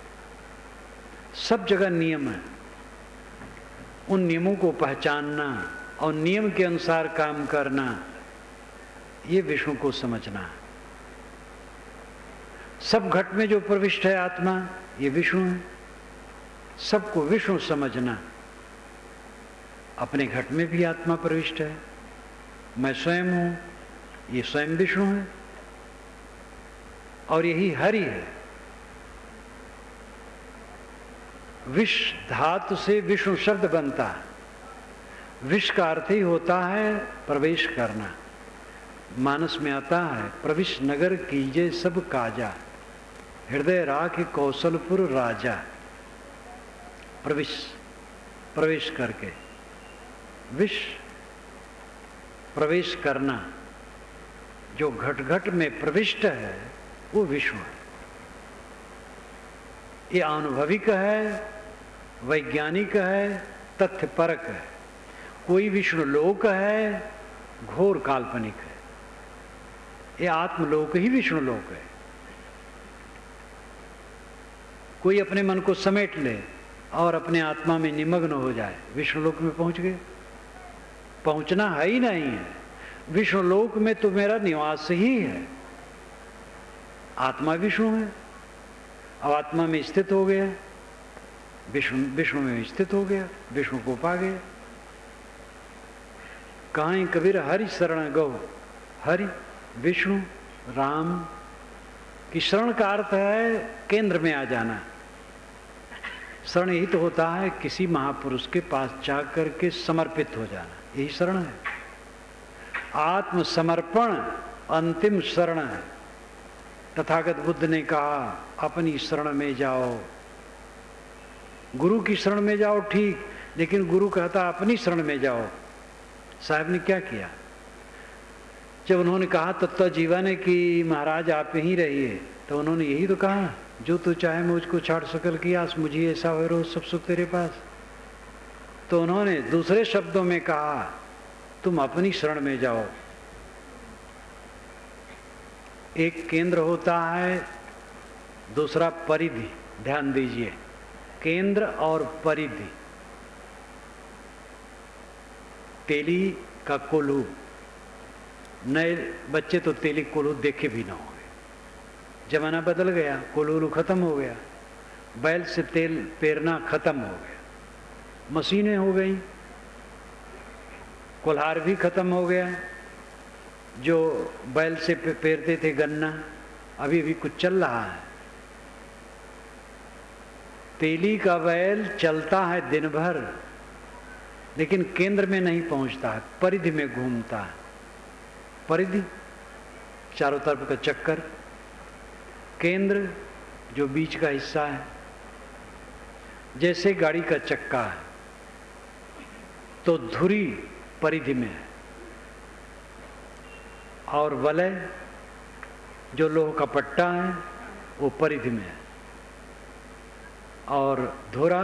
सब जगह नियम है, उन नियमों को पहचानना और नियम के अनुसार काम करना, ये विष्णु को समझना है। सब घट में जो प्रविष्ट है आत्मा, ये विष्णु है। सबको विष्णु समझना। अपने घट में भी आत्मा प्रविष्ट है, मैं स्वयं हूं, ये स्वयं विष्णु है और यही हरि है। विष धातु से विष्णु शब्द बनता है। विष का अर्थ ही होता है प्रवेश करना। मानस में आता है, प्रविश नगर कीजे सब काजा, हृदय राख कौशलपुर राजा। प्रविश, प्रवेश करके, विष प्रवेश करना। जो घट घट में प्रविष्ट है वो विष्णु है। ये अनुभविक है, वैज्ञानिक है, तथ्यपरक है। कोई विष्णु लोक है, घोर काल्पनिक है। ये आत्मलोक ही विष्णु लोक है। कोई अपने मन को समेट ले और अपने आत्मा में निमग्न हो जाए, विष्णु लोक में पहुंच गए। पहुंचना है ही नहीं है। विष्णु लोक में तो मेरा निवास ही है। आत्मा विष्णु है। अब आत्मा में स्थित हो गया, विष्णु में स्थित हो गया, विष्णु को पा गया। कहां कबीर हरि शरण गो। हरि विष्णु राम की शरण का अर्थ है केंद्र में आ जाना। शरण हित होता है किसी महापुरुष के पास जाकर के समर्पित हो जाना, यही शरण है। आत्मसमर्पण अंतिम शरण है। तथागत बुद्ध ने कहा अपनी शरण में जाओ। गुरु की शरण में जाओ ठीक, लेकिन गुरु कहता अपनी शरण में जाओ। साहब ने क्या किया? जब उन्होंने कहा तत्व जीवा ने कि महाराज आप ही रहिए, तो उन्होंने यही तो कहा, जो तू चाहे मुझको छाड़ सकल की आस, मुझे ऐसा हो रोज सब सुख तेरे पास। तो उन्होंने दूसरे शब्दों में कहा तुम अपनी शरण में जाओ। एक केंद्र होता है, दूसरा परिधि। ध्यान दीजिए, केंद्र और परिधि। तेली का कोल्हू, नए बच्चे तो तेली कोल्हू देखे भी ना होंगे। जमाना बदल गया, कोल्हू खत्म हो गया, बैल से तेल पेरना खत्म हो गया, मशीनें हो गई, कोल्हार भी खत्म हो गया। जो बैल से पेरते थे गन्ना, अभी भी कुछ चल रहा है। तेली का बैल चलता है दिन भर, लेकिन केंद्र में नहीं पहुंचता है, परिधि में घूमता है। परिधि चारों तरफ का चक्कर, केंद्र जो बीच का हिस्सा है। जैसे गाड़ी का चक्का है तो धुरी परिधि में है, और वलय जो लोह का पट्टा है वो परिधि में है, और धुरा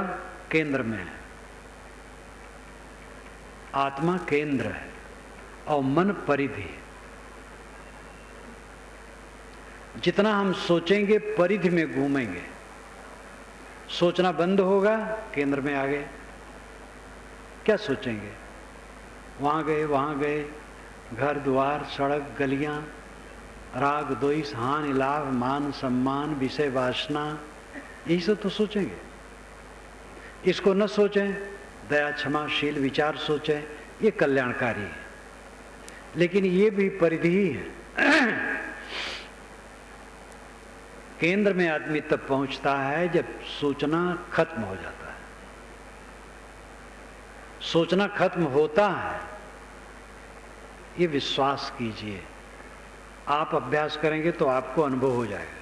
केंद्र में है। आत्मा केंद्र है और मन परिधि है। जितना हम सोचेंगे परिधि में घूमेंगे, सोचना बंद होगा केंद्र में आ गए। क्या सोचेंगे? वहां गए, घर द्वार सड़क गलियां, राग द्वेष हानि लाभ मान सम्मान विषय वासना, यही सब तो सोचेंगे। इसको न सोचें, दया क्षमाशील विचार सोचें, ये कल्याणकारी है। लेकिन ये भी परिधि ही है। केंद्र में आदमी तब पहुंचता है जब सोचना खत्म हो जाता है। सोचना खत्म होता है, ये विश्वास कीजिए। आप अभ्यास करेंगे तो आपको अनुभव हो जाएगा।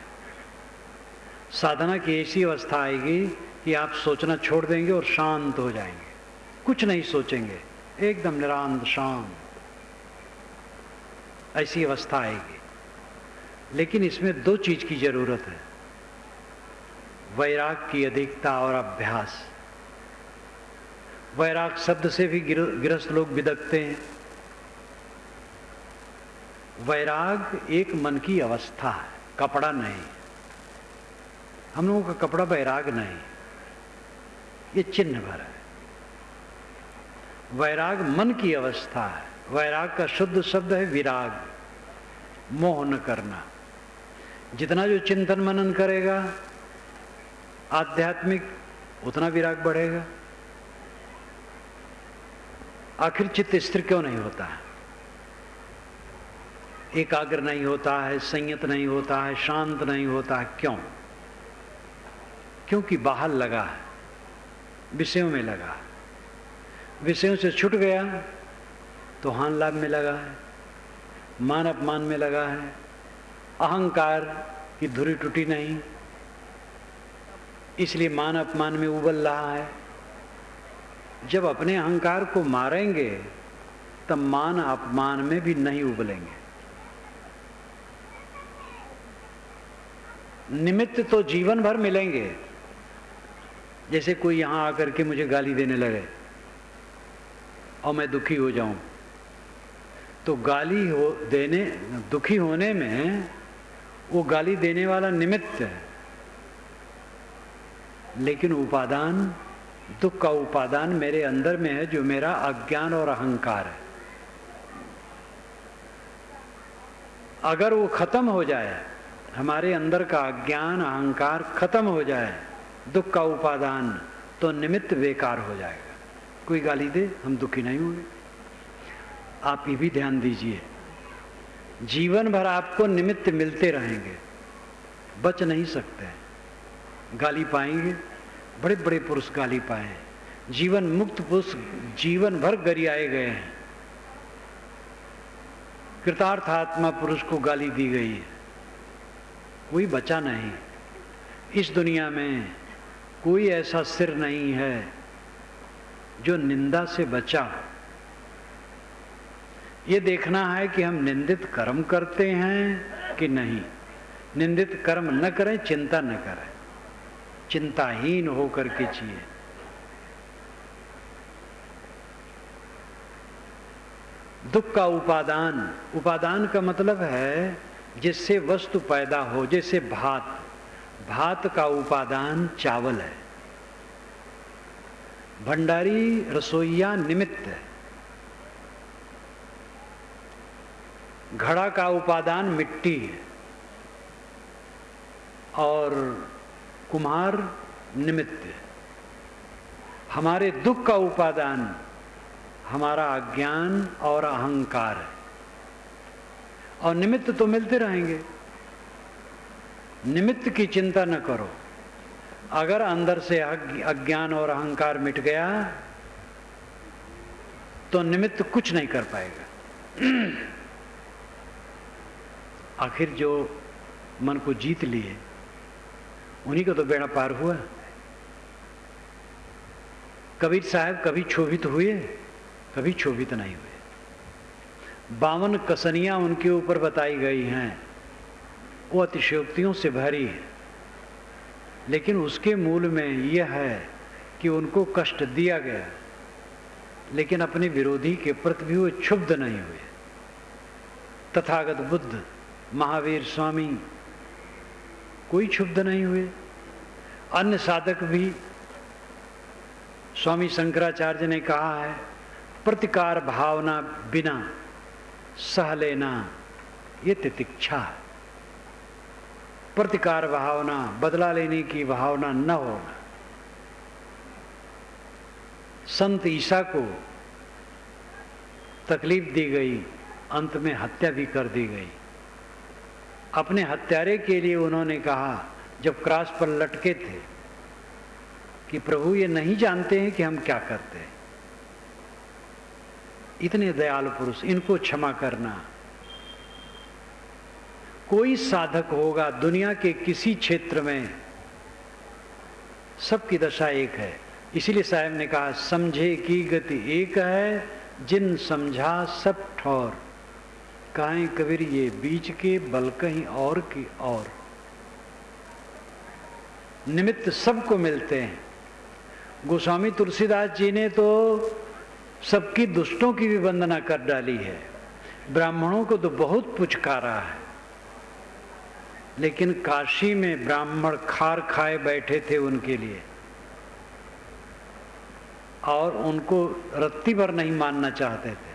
साधना की ऐसी अवस्था आएगी कि आप सोचना छोड़ देंगे और शांत हो जाएंगे, कुछ नहीं सोचेंगे, एकदम निरांत शांत, ऐसी अवस्था आएगी। लेकिन इसमें दो चीज की जरूरत है, वैराग की अधिकता और अभ्यास। वैराग शब्द से भी गृहस्थ लोग बिदकते हैं। वैराग एक मन की अवस्था है, कपड़ा नहीं। हम लोगों का कपड़ा वैराग नहीं, ये चिन्ह भर है। वैराग मन की अवस्था है। वैराग का शुद्ध शब्द है विराग, मोह न करना। जितना जो चिंतन मनन करेगा आध्यात्मिक, उतना विराग बढ़ेगा। आखिर चित्त स्थिर क्यों नहीं होता है? एकाग्र नहीं होता है, संयत नहीं होता है, शांत नहीं होता है। क्यों? क्योंकि बाहर लगा है, विषयों में लगा है। विषयों से छूट गया तो हान लाभ में लगा है, मान अपमान में लगा है, अहंकार की धुरी टूटी नहीं, इसलिए मान अपमान में उबल रहा है। जब अपने अहंकार को मारेंगे तब मान अपमान में भी नहीं उबलेंगे। निमित्त तो जीवन भर मिलेंगे। जैसे कोई यहां आकर के मुझे गाली देने लगे और मैं दुखी हो जाऊं, तो गाली देने, दुखी होने में वो गाली देने वाला निमित्त है, लेकिन उपादान, दुख का उपादान मेरे अंदर में है, जो मेरा अज्ञान और अहंकार है। अगर वो खत्म हो जाए, हमारे अंदर का अज्ञान अहंकार खत्म हो जाए, दुख का उपादान, तो निमित्त बेकार हो जाएगा। कोई गाली दे, हम दुखी नहीं होंगे। आप ये भी ध्यान दीजिए, जीवन भर आपको निमित्त मिलते रहेंगे, बच नहीं सकते। गाली पाएंगे, बड़े बड़े पुरुष गाली पाए, जीवन मुक्त पुरुष जीवन भर गरियाए गए हैं। कृतार्थ आत्मा पुरुष को गाली दी गई है, कोई बचा नहीं। इस दुनिया में कोई ऐसा सिर नहीं है जो निंदा से बचा। ये देखना है कि हम निंदित कर्म करते हैं कि नहीं। निंदित कर्म न करें, चिंता न करें, चिंताहीन होकर के जिए। दुख का उपादान, उपादान का मतलब है जिससे वस्तु पैदा हो। जैसे भात, भात का उपादान चावल है, भंडारी रसोईया निमित्त है। घड़ा का उपादान मिट्टी है और कुम्हार निमित्त है। हमारे दुख का उपादान हमारा अज्ञान और अहंकार है, और निमित्त तो मिलते रहेंगे। निमित्त की चिंता न करो। अगर अंदर से अज्ञान और अहंकार मिट गया तो निमित्त कुछ नहीं कर पाएगा। आखिर जो मन को जीत लिए उन्हीं को तो बेड़ा पार हुआ। कबीर साहब कभी क्षोभित हुए, कभी क्षोभित नहीं हुए। 52 कसनियां उनके ऊपर बताई गई हैं, वो अतिशयोक्तियों से भरी है, लेकिन उसके मूल में यह है कि उनको कष्ट दिया गया, लेकिन अपने विरोधी के प्रति भी वो क्षुब्ध नहीं हुए। तथागत बुद्ध, महावीर स्वामी कोई क्षुब्ध नहीं हुए। अन्य साधक भी, स्वामी शंकराचार्य ने कहा है, प्रतिकार भावना बिना सह लेना ये तितिक्षा है। प्रतिकार भावना, बदला लेने की भावना न होना। संत ईसा को तकलीफ दी गई, अंत में हत्या भी कर दी गई। अपने हत्यारे के लिए उन्होंने कहा, जब क्रॉस पर लटके थे, कि प्रभु ये नहीं जानते हैं कि हम क्या करते हैं। इतने दयालु पुरुष, इनको क्षमा करना। कोई साधक होगा दुनिया के किसी क्षेत्र में, सबकी दशा एक है। इसीलिए साहब ने कहा, समझे की गति एक है, जिन समझा सब ठौर। काहे कबीर ये बीच के बल कहीं और की और। निमित्त सबको मिलते हैं। गोस्वामी तुलसीदास जी ने तो सबकी दुष्टों की भी वंदना कर डाली है। ब्राह्मणों को तो बहुत पुचकारा है, लेकिन काशी में ब्राह्मण खार खाए बैठे थे उनके लिए, और उनको रत्ती भर नहीं मानना चाहते थे।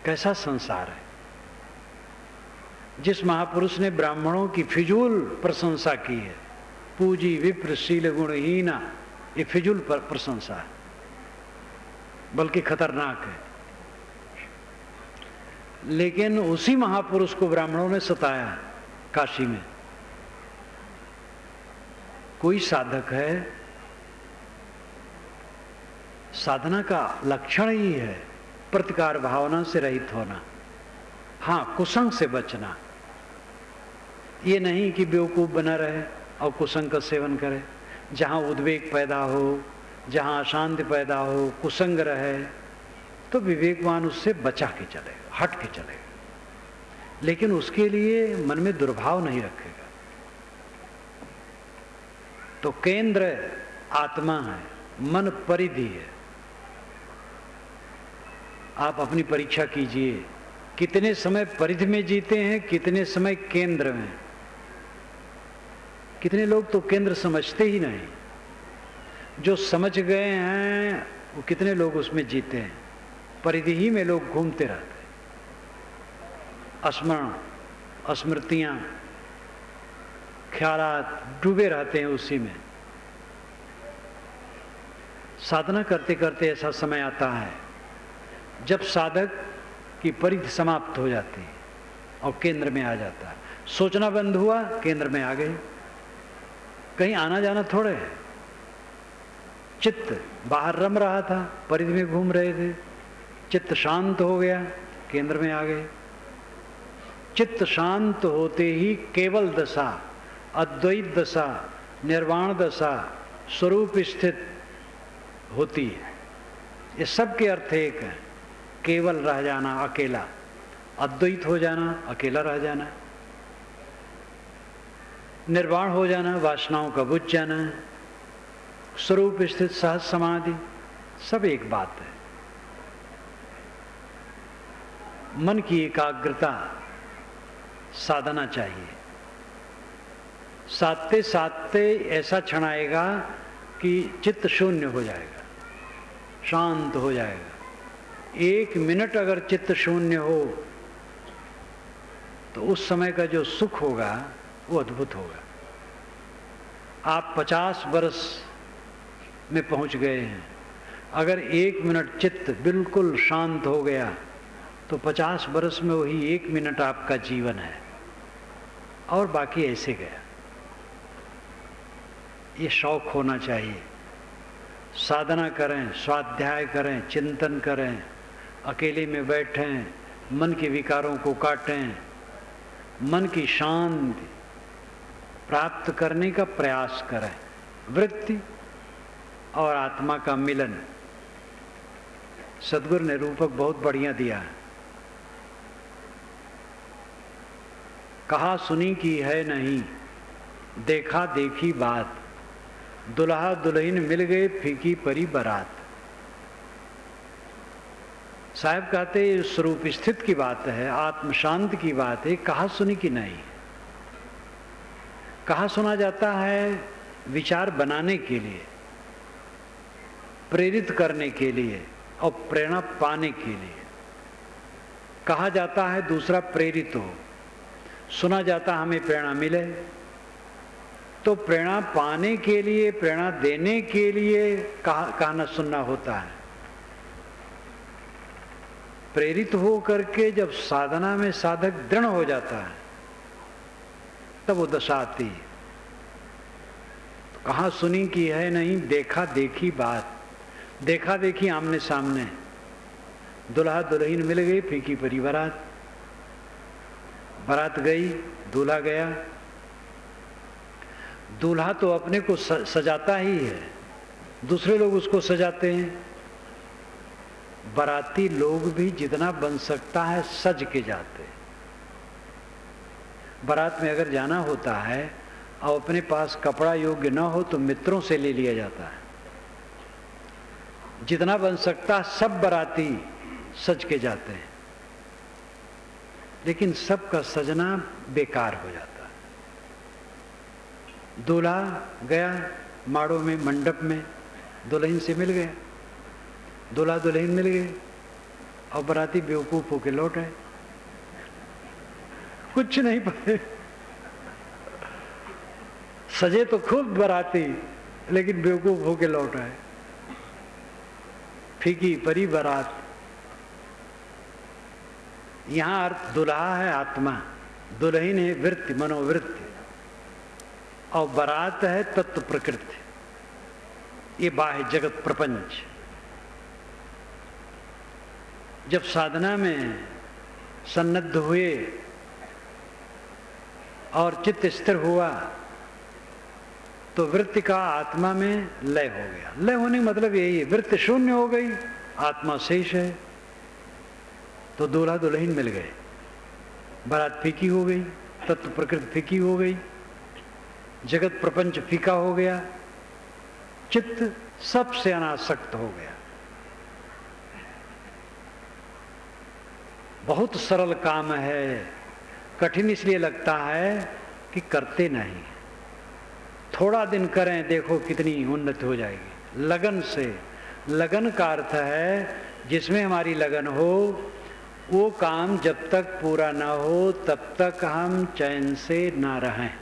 कैसा संसार है। जिस महापुरुष ने ब्राह्मणों की फिजूल प्रशंसा की है, पूजी विप्र शील गुणहीना, ये फिजूल प्रशंसा है, बल्कि खतरनाक है। लेकिन उसी महापुरुष को ब्राह्मणों ने सताया काशी में। कोई साधक है, साधना का लक्षण ही है प्रतिकार भावना से रहित होना, हाँ कुसंग से बचना। ये नहीं कि बेवकूफ बना रहे और कुसंग का सेवन करे। जहाँ उद्वेग पैदा हो, जहाँ अशांति पैदा हो, कुसंग रहे, तो विवेकवान उससे बचा के चलेगा, हट के चलेगा, लेकिन उसके लिए मन में दुर्भाव नहीं रखेगा। तो केंद्र आत्मा है, मन परिधि है। आप अपनी परीक्षा कीजिए, कितने समय परिधि में जीते हैं, कितने समय केंद्र में। कितने लोग तो केंद्र समझते ही नहीं, जो समझ गए हैं वो कितने लोग उसमें जीते हैं। परिधि ही में लोग घूमते रहते हैं, स्मरण स्मृतियां ख्यालात डूबे रहते हैं उसी में। साधना करते करते ऐसा समय आता है जब साधक की परिधि समाप्त हो जाती है और केंद्र में आ जाता है। सोचना बंद हुआ, केंद्र में आ गए। कहीं आना जाना थोड़े है। चित्त बाहर रम रहा था, परिधि में घूम रहे थे, चित्त शांत हो गया, केंद्र में आ गए। चित्त शांत होते ही केवल दशा, अद्वैत दशा, निर्वाण दशा, स्वरूप स्थित होती है। ये सब के अर्थ एक है। केवल रह जाना, अकेला, अद्वैत हो जाना, अकेला रह जाना, निर्वाण हो जाना, वासनाओं का बुझ जाना, स्वरूप स्थित सहज समाधि, सब एक बात है। मन की एकाग्रता साधना चाहिए। साधते साधते ऐसा क्षण आएगा कि चित्त शून्य हो जाएगा, शांत हो जाएगा। 1 मिनट अगर चित्त शून्य हो तो उस समय का जो सुख होगा वो अद्भुत होगा। आप 50 वर्ष में पहुंच गए हैं, अगर 1 मिनट चित्त बिल्कुल शांत हो गया तो 50 वर्ष में वही 1 मिनट आपका जीवन है, और बाकी ऐसे गया। ये शौक होना चाहिए। साधना करें, स्वाध्याय करें, चिंतन करें, अकेले में बैठें, मन के विकारों को काटें, मन की शांति प्राप्त करने का प्रयास करें। वृत्ति और आत्मा का मिलन। सद्गुरु ने रूपक बहुत बढ़िया दिया है। कहा सुनी की है नहीं, देखा देखी बात, दुल्हा दुल्हन मिल गए फीकी परी बारात। साहब कहते ये स्वरूप स्थित की बात है, आत्म शांत की बात है, कहा सुनी की नहीं। कहा सुना जाता है विचार बनाने के लिए, प्रेरित करने के लिए और प्रेरणा पाने के लिए। कहा जाता है दूसरा प्रेरित हो, सुना जाता हमें प्रेरणा मिले। तो प्रेरणा पाने के लिए, प्रेरणा देने के लिए कहना सुनना होता है। प्रेरित हो करके जब साधना में साधक दृढ़ हो जाता है तब वो दशा आती है। तो कहाँ सुनी की है नहीं, देखा देखी बात। देखा देखी आमने सामने, दुल्हा दुल्हन मिल गई फीकी परी बारात। बारात गई, दूल्हा गया। दूल्हा तो अपने को सजाता ही है, दूसरे लोग उसको सजाते हैं। बाराती लोग भी जितना बन सकता है सज के जाते हैं। बारात में अगर जाना होता है और अपने पास कपड़ा योग्य न हो तो मित्रों से ले लिया जाता है। जितना बन सकता सब बाराती सज के जाते हैं, लेकिन सबका सजना बेकार हो जाता है। दूल्हा गया माड़ों में, मंडप में, दुल्हन से मिल गया, दूल्हा दुल्हन मिल गए और बराती बेवकूफ होके लौट आए, कुछ नहीं पाए। सजे तो खूब बराती, लेकिन बेवकूफ होके लौट आए। फीकी परी बारात। यहां अर्थ दुल्हा है आत्मा, दुल्हन है वृत्ति, मनोवृत्ति, और बारात है तत्व प्रकृति, ये बाह्य जगत प्रपंच। जब साधना में सन्नद्ध हुए और चित्त स्थिर हुआ तो वृत्ति का आत्मा में लय हो गया। लय होने का मतलब यही है, वृत्ति शून्य हो गई, आत्मा शेष है। तो दूल्हा दुल्हन मिल गए, बारात फीकी हो गई, तत्व प्रकृति फीकी हो गई, जगत प्रपंच फीका हो गया, चित्त सबसे अनासक्त हो गया। बहुत सरल काम है, कठिन इसलिए लगता है कि करते नहीं। थोड़ा दिन करें, देखो कितनी उन्नति हो जाएगी लगन से। लगन का अर्थ है जिसमें हमारी लगन हो, वो काम जब तक पूरा ना हो तब तक हम चैन से ना रहें,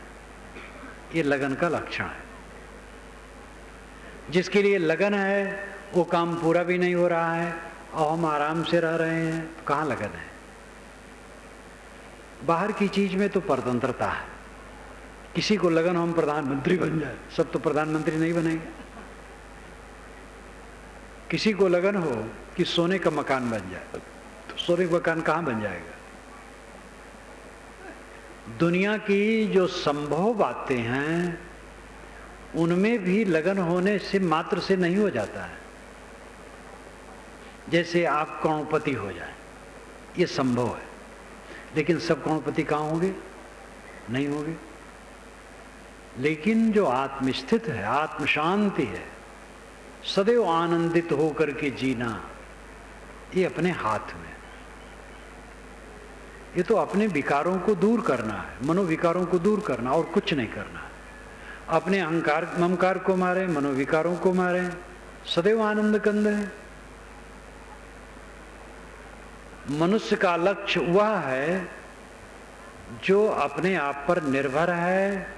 ये लगन का लक्षण है। जिसके लिए लगन है वो काम पूरा भी नहीं हो रहा है और हम आराम से रह रहे हैं, तो कहाँ लगन है? बाहर की चीज में तो परतंत्रता है। किसी को लगन हम प्रधानमंत्री बन जाए, सब तो प्रधानमंत्री नहीं बनेंगे। किसी को लगन हो कि सोने का मकान बन जाए, तो सोने का मकान कहाँ बन जाएगा? दुनिया की जो संभव बातें हैं उनमें भी लगन होने से मात्र से नहीं हो जाता है। जैसे आप करोड़पति हो जाए, ये संभव है, लेकिन सब करोड़पति कहाँ होंगे? नहीं होंगे। लेकिन जो आत्मस्थित है, आत्म शांति है, सदैव आनंदित होकर के जीना, ये अपने हाथ में। ये तो अपने विकारों को दूर करना है, मनोविकारों को दूर करना, और कुछ नहीं करना है। अपने अहंकार ममकार को मारे, मनोविकारों को मारे, सदैव आनंद कंद है। मनुष्य का लक्ष्य वह है जो अपने आप पर निर्भर है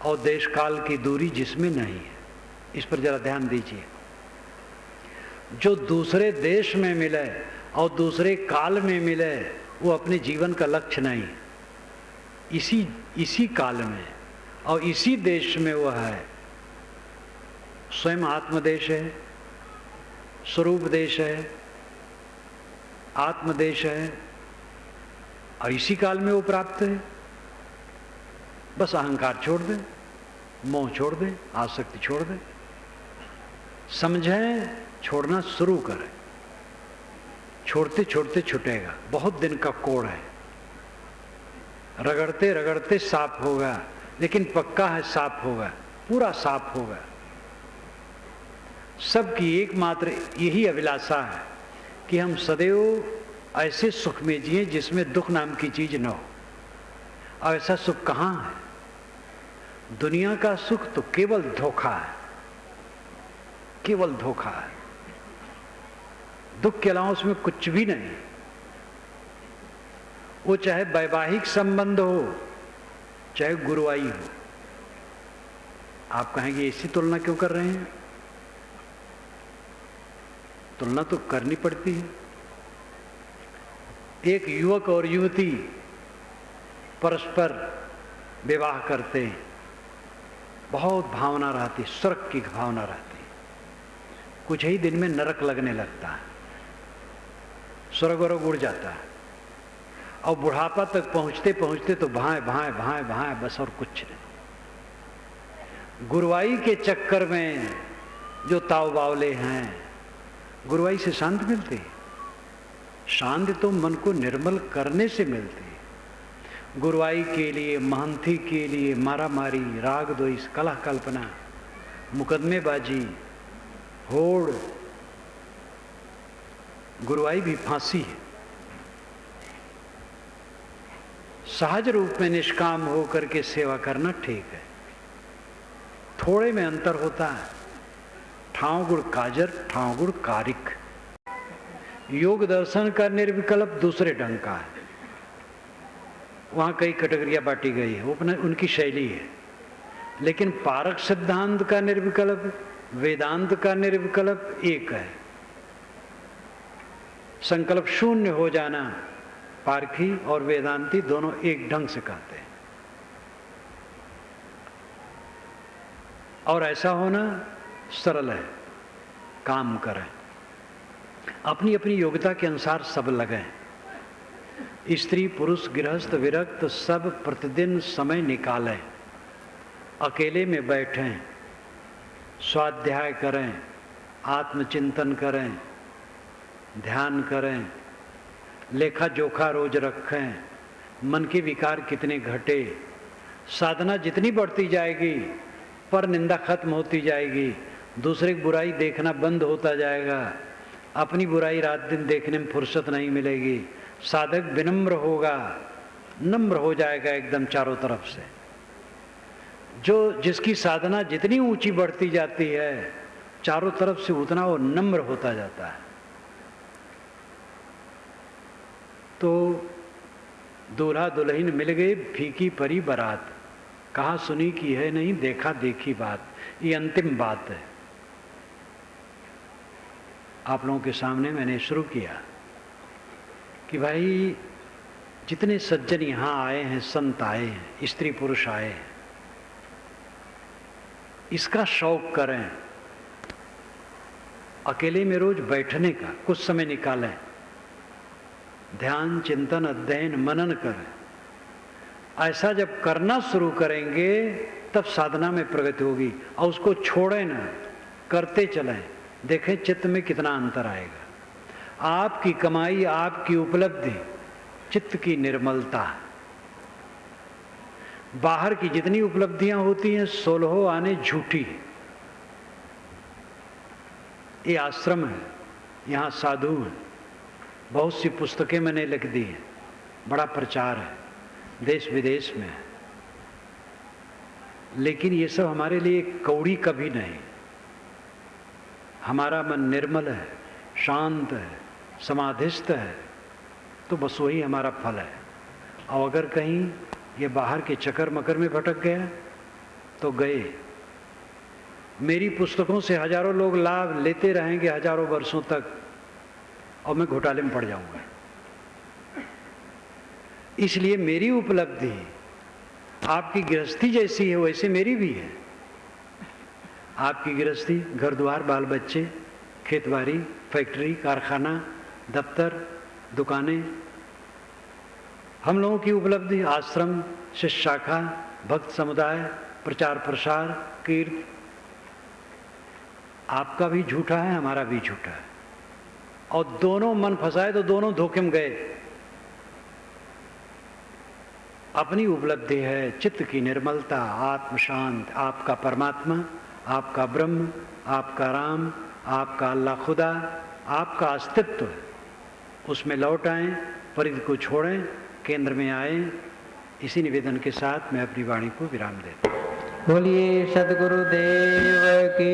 और देश काल की दूरी जिसमें नहीं है। इस पर जरा ध्यान दीजिए। जो दूसरे देश में मिले और दूसरे काल में मिले, वो अपने जीवन का लक्ष्य नहीं। इसी काल में और इसी देश में वह है, स्वयं आत्मदेश है, स्वरूप देश है, आत्मदेश है, और इसी काल में वो प्राप्त है। बस अहंकार छोड़ दे, मोह छोड़ दे, आसक्ति छोड़ दे, समझें, छोड़ना शुरू करें। छोड़ते छोड़ते छूटेगा। बहुत दिन का कोड़ है, रगड़ते रगड़ते साफ होगा, लेकिन पक्का है साफ होगा, पूरा साफ होगा। सबकी एकमात्र यही अभिलाषा है कि हम सदैव ऐसे सुख में जिए जिसमें दुख नाम की चीज न हो। और ऐसा सुख कहाँ है? दुनिया का सुख तो केवल धोखा है, केवल धोखा है। दुख के अलावा उसमें कुछ भी नहीं। वो चाहे वैवाहिक संबंध हो, चाहे गुरुवाई हो। आप कहेंगे इसी तुलना क्यों कर रहे हैं? तुलना तो करनी पड़ती है। एक युवक और युवती परस्पर विवाह करते हैं, बहुत भावना रहती, स्वर्ग की भावना रहती। कुछ ही दिन में नरक लगने लगता है, स्वर्ग वरग उड़ जाता है, और बुढ़ापा तक पहुंचते पहुंचते तो भाए भाए भाए भाए, बस और कुछ नहीं। गुरुवाई के चक्कर में जो ताव बावले हैं, गुरुवाई से शांति मिलती है। शांति तो मन को निर्मल करने से मिलती है। गुरुवाई के लिए, महंती के लिए मारा मारी, राग द्वेष, कलह कल्पना, मुकदमेबाजी, होड़, गुरुआई भी फांसी है। सहज रूप में निष्काम होकर के सेवा करना ठीक है। थोड़े में अंतर होता है। ठाव गुण काजर, ठाव गुण कारिक। योग दर्शन का निर्विकल्प दूसरे ढंग का है। वहां कई कैटेगरियां बांटी गई है, वो उनकी शैली है। लेकिन पारक सिद्धांत का निर्विकल्प, वेदांत का निर्विकल्प एक है। संकल्प शून्य हो जाना पारखी और वेदांती दोनों एक ढंग से कहते हैं। और ऐसा होना सरल है। काम करें, अपनी अपनी योग्यता के अनुसार सब लगें। स्त्री पुरुष गृहस्थ विरक्त सब प्रतिदिन समय निकालें। अकेले में बैठें, स्वाध्याय करें, आत्मचिंतन करें, ध्यान करें, लेखा जोखा रोज रखें। मन के विकार कितने घटे। साधना जितनी बढ़ती जाएगी पर निंदा खत्म होती जाएगी। दूसरे की बुराई देखना बंद होता जाएगा। अपनी बुराई रात दिन देखने में फुर्सत नहीं मिलेगी। साधक विनम्र होगा, नम्र हो जाएगा एकदम चारों तरफ से। जिसकी साधना जितनी ऊंची बढ़ती जाती है चारों तरफ से उतना वो नम्र होता जाता है। तो दूल्हा दुल्हन मिल गए, फीकी परी बारात। कहा सुनी की है नहीं, देखा देखी बात। ये अंतिम बात है। आप लोगों के सामने मैंने शुरू किया कि भाई जितने सज्जन यहाँ आए हैं, संत आए हैं, स्त्री पुरुष आए हैं, इसका शौक करें। अकेले में रोज बैठने का कुछ समय निकालें, ध्यान चिंतन अध्ययन मनन करें। ऐसा जब करना शुरू करेंगे तब साधना में प्रगति होगी। और उसको छोड़ें ना, करते चलें। देखें चित्त में कितना अंतर आएगा। आपकी कमाई, आपकी उपलब्धि चित्त की निर्मलता। बाहर की जितनी उपलब्धियां होती हैं 16 आने झूठी। ये आश्रम है, यहाँ साधु हैं, बहुत सी पुस्तकें मैंने लिख दी हैं, बड़ा प्रचार है, देश विदेश में है। लेकिन ये सब हमारे लिए कौड़ी कभी नहीं। हमारा मन निर्मल है, शांत है, समाधिस्थ है, तो बस वही हमारा फल है। और अगर कहीं ये बाहर के चक्कर मकर में भटक गया तो गए। मेरी पुस्तकों से हजारों लोग लाभ लेते रहेंगे हजारों वर्षों तक, और मैं घोटाले में पड़ जाऊंगा। इसलिए मेरी उपलब्धि आपकी गृहस्थी जैसी है वैसे मेरी भी है। आपकी गृहस्थी घर द्वार, बाल बच्चे, खेतबाड़ी, फैक्ट्री, कारखाना, दफ्तर, दुकानें। हम लोगों की उपलब्धि आश्रम, शिष्य शाखा, भक्त समुदाय, प्रचार प्रसार, कीर्ति। आपका भी झूठा है, हमारा भी झूठा है। और दोनों मन फंसाए तो दोनों धोखे में गए। अपनी उपलब्धि है चित्त की निर्मलता, आत्म शांत, आपका परमात्मा, आपका ब्रह्म, आपका राम, आपका अल्लाह खुदा, आपका अस्तित्व। उसमें लौट आएं, परिधि को छोड़ें, केंद्र में आए। इसी निवेदन के साथ मैं अपनी वाणी को विराम देता हूँ। बोलिए सद्गुरुदेव की